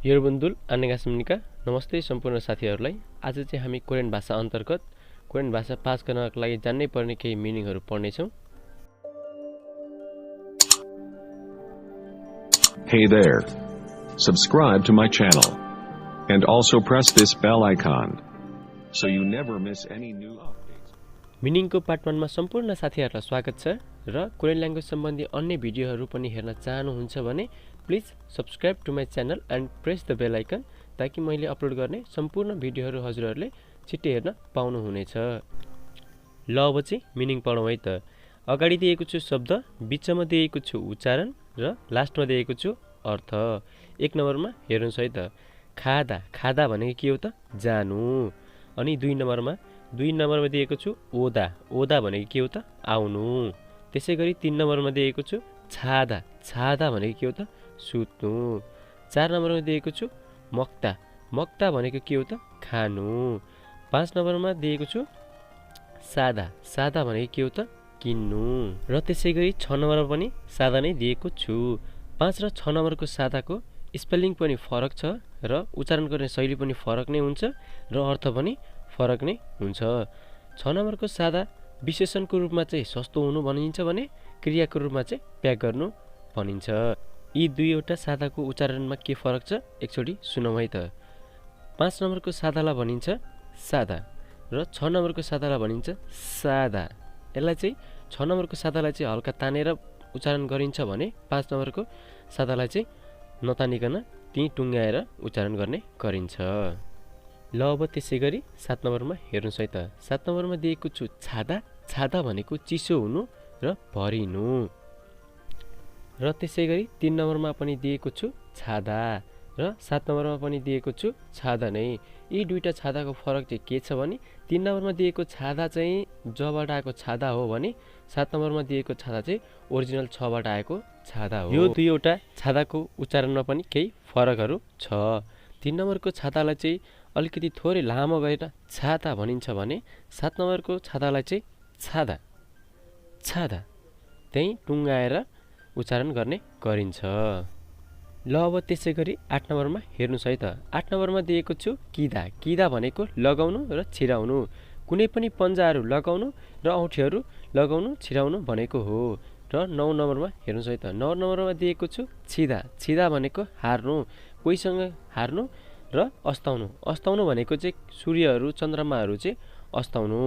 योरबन्दुल अन्नेगासमनिका नमस्ते सम्पूर्ण साथीहरुलाई। आज चाहिँ हामी कोरियन भाषा अन्तर्गत कोरियन भाषा पास गर्नका लागि जान्नै पर्ने केही मिनिङहरु पढ्ने छौं। Hey there. Subscribe to my channel and also press this bell icon so you never miss any new updates. मिनिङको पार्ट 1 मा सम्पूर्ण साथीहरुलाई स्वागत छ र कोरियन ल्याङ्ग्वेज सम्बन्धी अन्य भिडियोहरु पनि हेर्न चाहनुहुन्छ भने please subscribe to my channel and press the bell icon ताकि मैले अपलोड गर्ने सम्पूर्ण भिडियोहरु हजुरहरुले छिट्टै हेर्न पाउनु हुनेछ। ल अब चाहिँ मिनिङ पढौं है त। अगाडि दिएको छु शब्द, बीचमा दिएको छु उच्चारण र लास्टमा दिएको छु अर्थ। 1 नम्बरमा हेर्नुस् है त। खादा, खादा भनेको के हो त? जानु। अनि 2 नम्बरमा दिएको छु ओदा, ओदा भनेको के हो त? आउनु। त्यसैगरी 3 नम्बरमा दिएको छु छादा, छादा भनेको के हो त? सुत्नु। 4 नम्बरमा दिएको छु मक्ता, मक्ता भनेको के हो त? खानु। 5 नम्बरमा दिएको छु सादा, सादा भनेको के हो त? किन्नु। र त्यसैगरी 6 नम्बरमा पनि सादा नै दिएको छु। 5 र 6 नम्बरको सादाको स्पेलिङ पनि फरक छ र उच्चारण गर्ने शैली पनि फरक नै हुन्छ र अर्थ पनि फरक नै हुन्छ। 6 नम्बरको सादा विशेषणको रूपमा चाहिँ सस्तो हुनु भनिन्छ भने क्रियाको रूपमा चाहिँ प्याक गर्नु भनिन्छ। यी दुईवटा सादाको उच्चारणमा के फरक छ एकचोटी सुनौं है त। 5 नम्बरको सादालाई भनिन्छ सादा र 6 नम्बरको सादालाई भनिन्छ सादा। यसलाई चाहिँ 6 नम्बरको सादालाई चाहिँ हल्का तानेर उच्चारण गरिन्छ भने 5 नम्बरको सादालाई चाहिँ नतानिकन त्यही टुङ्गाएर उच्चारण गर्ने गरिन्छ। ल अब त्यसैगरी 7 नम्बरमा हेर्नुस् है त। 7 नम्बरमा दिएको छु छादा, छादा भनेको चिसो हुनु र भरिनु। र त्यसैगरी 3 नम्बरमा पनि दिएको छु छादा र 7 नम्बरमा पनि दिएको छु छादा नै। यी दुईटा छादाको फरक चाहिँ के छ भने 3 नम्बरमा दिएको छादा चाहिँ जबाट आएको छादा हो भने 7 नम्बरमा दिएको छादा चाहिँ ओरिजिनल छबाट आएको छादा हो। यो दुईवटा छादाको उच्चारणमा पनि केही फरकहरु छ। 3 नम्बरको छादालाई चाहिँ अलिकति थोरै लामो गरेर छाता भनिन्छ भने 7 नम्बरको छादालाई चाहिँ छादा, छादा त्यही टुङ्गाएर उच्चारण गर्ने गरिन्छ। ल अब त्यसैगरी 8 नम्बरमा हेर्नुस् है त। 8 नम्बरमा दिएको छु किदा, किदा भनेको लगाउनु र छिराउनु। कुनै पनि पन्जाहरू लगाउनु र औँठीहरू लगाउनु छिराउनु भनेको हो। र 9 नम्बरमा हेर्नुस् है त। 9 नम्बरमा दिएको छु छिदा, छिदा भनेको हार्नु, कोहीसँग हार्नु र अस्ताउनु। अस्ताउनु भनेको चाहिँ सूर्यहरू चन्द्रमाहरू चाहिँ अस्ताउनु।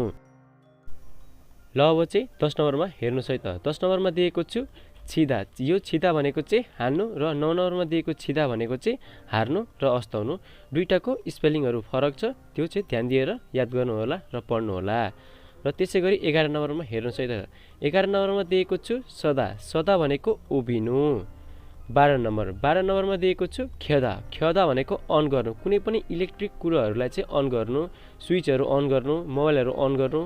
ल अब चाहिँ 10 नम्बरमा हेर्नुस् है त। 10 नम्बरमा दिएको छु छिदा, यो छिदा भनेको चाहिँ हान्नु र 9 नम्बरमा दिएको छिदा भनेको चाहिँ हार्नु र अस्ताउनु। दुईटाको स्पेलिङहरु फरक छ, त्यो चाहिँ ध्यान दिएर याद गर्नु होला र पढ्नु होला। र त्यसैगरी 11 नम्बरमा हेर्नुस् है त। 11 नम्बरमा दिएको छु सदा, सदा भनेको उभिनु। 12 नम्बरमा दिएको छु खेदा, खेदा भनेको अन गर्नु। कुनै पनि इलेक्ट्रिक कुराहरुलाई चाहिँ अन गर्नु, स्विचहरु अन गर्नु, मोबाइलहरु अन गर्नु।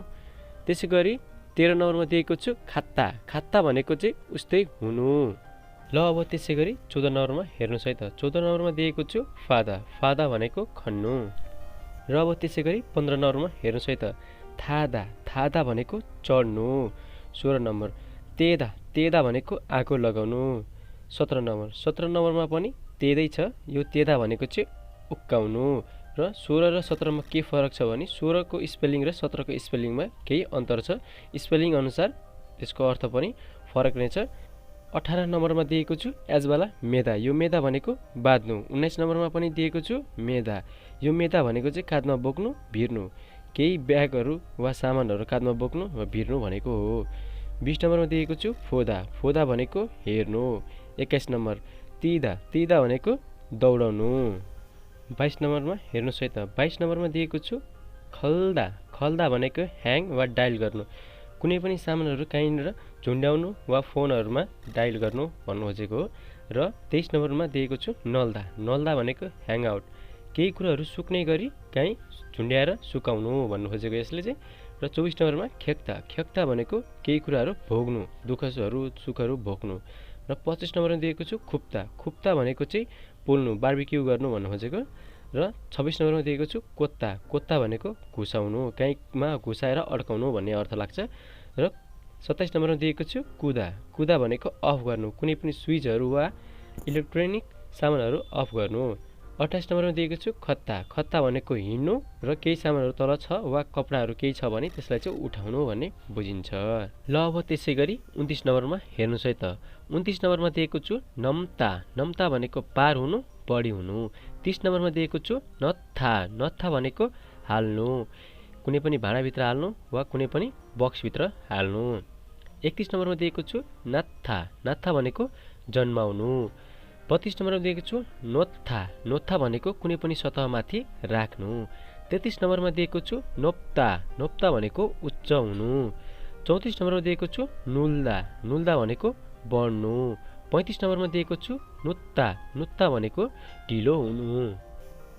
त्यसैगरी 13 नम्बरमा दिएको छु खात्ता, खात्ता भनेको चाहिँ उस्तै हुनु। ल अब त्यसैगरी 14 नम्बरमा हेर्नुस् है त। 14 नम्बरमा दिएको छु फादा, फादा भनेको खन्नु। र अब त्यसैगरी 15 नम्बरमा हेर्नुस् है त। थादा, थादा भनेको चढ्नु। 16 नम्बर तेदा, तेदा भनेको आगो लगाउनु। 17 नम्बरमा पनि तेदै छ, यो तेदा भनेको चाहिँ उक्काउनु। र 16 र 17 मा के फरक छ भने 16 को स्पेलिङ र 17 को स्पेलिङमा केही अन्तर छ। स्पेलिङ अनुसार त्यसको अर्थ पनि फरक नै छ। 18 नम्बरमा दिएको छु एजवाला मेदा, यो मेदा भनेको बाध्नु। 19 नम्बरमा पनि दिएको छु मेदा, यो मेदा भनेको चाहिँ काँधमा बोक्नु, भिर्नु। केही ब्यागहरु वा सामानहरु काँधमा बोक्नु वा भिर्नु भनेको हो। 20 नम्बरमा दिएको छु फोदा, फोदा भनेको हेर्नु। 21 नम्बर तिदा, तिदा भनेको दौडाउनु। 22 नम्बरमा हेर्नुस् है त। 22 नम्बरमा दिएको छु खल्दा, खल्दा भनेको ह्याङ वा डायल गर्नु। कुनै पनि सामानहरु कहीँनिर झुन्ड्याउनु वा फोनहरुमा डायल गर्नु भन्नु खोजेको हो। र 23 नम्बरमा दिएको छु नल्दा, नल्दा भनेको ह्याङ आउट। केही कुराहरु सुक्ने गरी कहीँ झुन्ड्याएर सुकाउनु भन्नु खोजेको यसले चाहिँ। र 24 नम्बरमा खेक्ता, खेक्ता भनेको केही कुराहरु भोग्नु, दुःखहरु सुखहरु भोग्नु। र 25 नम्बरमा दिएको छु खुप्ता, खुप्ता भनेको चाहिँ पोल्नु, बार्बिक्यू गर्नु भन्नु खोजेको। र 26 नम्बरमा दिएको छु कोत्ता, कोत्ता भनेको घुसाउनु, कहीँमा घुसाएर अड्काउनु भन्ने अर्थ लाग्छ। र 27 नम्बरमा दिएको छु कुदा, कुदा भनेको अफ गर्नु, कुनै पनि स्विचहरु वा इलेक्ट्रोनिक सामानहरु अफ गर्नु। 28 नम्बरमा दिएको छु खत्ता। खत्ता भनेको हिँड्नु र केही सामानहरू तल छ वा कपडाहरू केही छ भने त्यसलाई चाहिँ उठाउनु भन्ने बुझिन्छ। ल अब त्यसै गरी 29 नम्बरमा हेर्नुहोस् है त। 29 नम्बरमा दिएको छु नम्ता। नम्ता भनेको पार हुनु, बढी हुनु। 30 नम्बरमा दिएको छु नत्था। नत्था भनेको हाल्नु, कुनै पनि भाँडाभित्र हाल्नु वा कुनै पनि बक्सभित्र हाल्नु। 31 नम्बरमा दिएको छु नात्था। नात्था भनेको जन्माउनु। 32 नम्बरमा दिएको छु नोत्था। नोत्था भनेको कुनै पनि सतहमाथि राख्नु। 33 नम्बरमा दिएको छु नोप्ता। नोप्ता भनेको उच्च हुनु। 34 नम्बरमा दिएको छु नुल्दा। नुल्दा भनेको बढ्नु। 35 नम्बरमा दिएको छु नुत्ता। नुत्ता भनेको ढिलो हुनु।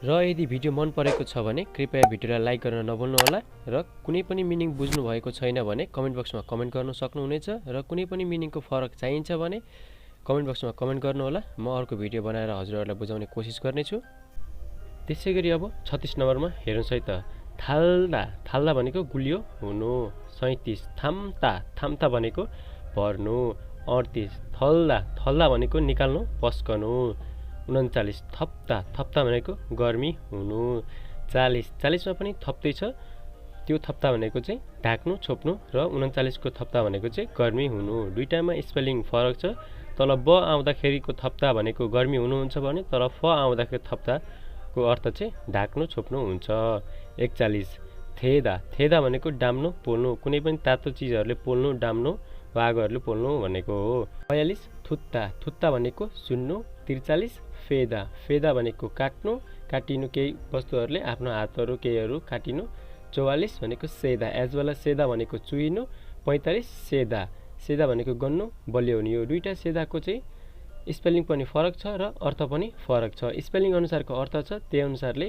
र यदि भिडियो मन परेको छ भने कृपया भिडियोलाई लाइक गर्न नभुल्नु होला र कुनै पनि मिनिङ बुझ्नु भएको छैन भने कमेन्ट बक्समा कमेन्ट गर्न सक्नुहुनेछ र कुनै पनि मिनिङको फरक चाहिन्छ भने कमेन्ट बक्समा कमेन्ट गर्नु होला। म अर्को भिडियो बनाएर हजुरहरूलाई बुझाउने कोसिस गर्नेछु। त्यसैगरी अब 36 नम्बरमा हेर्नुहोस् है त। थाल्दा। थाल्दा भनेको गुलियो हुनु। 37 थाम्ता। थाम्ता भनेको भर्नु। 38 थल्दा। थल्दा भनेको निकाल्नु, पस्कनु। 39 थप्ता। थप्ता भनेको गर्मी हुनु। 40 40मा पनि थप्दै छ, त्यो थप्ता भनेको चाहिँ ढाक्नु, छोप्नु र 39 को थप्ता भनेको चाहिँ गर्मी हुनु। दुईटामा स्पेलिङ फरक छ। तल ब आउँदाखेरिको थप्ता भनेको गर्मी हुनुहुन्छ भने तर फ आउँदाखेरि थप्ताको अर्थ चाहिँ ढाक्नु, छोप्नु हुन्छ। 41 थेदा। थेदा भनेको डाम्नु, पोल्नु, कुनै पनि तातो चिजहरूले पोल्नु, डाम्नु वा आगोहरूले पोल्नु भनेको हो। 42 थुत्ता। थुत्ता भनेको सुन्नु। 43 फेदा। फेदा भनेको काट्नु, काटिनु, केही वस्तुहरूले आफ्नो हातहरू केहीहरू काटिनु। 44 भनेको सेदा। एज वेल एज सेदा भनेको चुइनु। 45 सेदा। सेदा भनेको गन्नु, बलियो हुने। यो दुईटा सेदाको चाहिँ स्पेलिङ पनि फरक छ र अर्थ पनि फरक छ। स्पेलिङ अनुसारको अर्थ छ, त्यही अनुसारले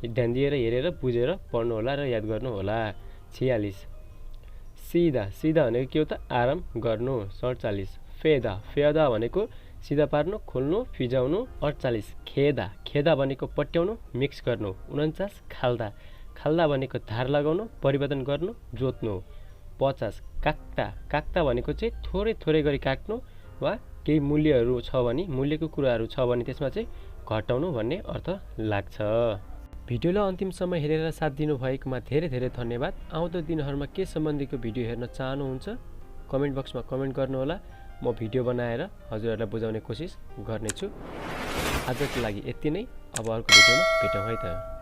ध्यान दिएर हेरेर बुझेर पढ्नु होला र याद गर्नु होला। 46 सिधा। सिधा भनेको के हो त? आराम गर्नु। 47 फेदा। फेदा भनेको सिधा पार्नु, खोल्नु, फिजाउनु। 48 खेदा। खेदा भनेको पट्याउनु, मिक्स गर्नु। 49 खाल्दा। खाल्दा भनेको धार लगाउनु, परिवर्तन गर्नु, जोत्नु। 50 काक्ता। काक्ता भनेको चाहिँ थोरै थोरै गरी काट्नु वा केही मूल्यहरू छ भने, मूल्यको कुराहरू छ भने त्यसमा चाहिँ घटाउनु भन्ने अर्थ लाग्छ। भिडियोलाई अन्तिमसम्म हेरेर साथ दिनुभएकोमा धेरै धेरै धन्यवाद। आउँदो दिनहरूमा के सम्बन्धीको भिडियो हेर्न चाहनुहुन्छ कमेन्ट बक्समा कमेन्ट गर्नुहोला। म भिडियो बनाएर हजुरहरूलाई बुझाउने कोसिस गर्नेछु। आजको लागि यति नै। अब अर्को भिडियोमा भेटौँ है त।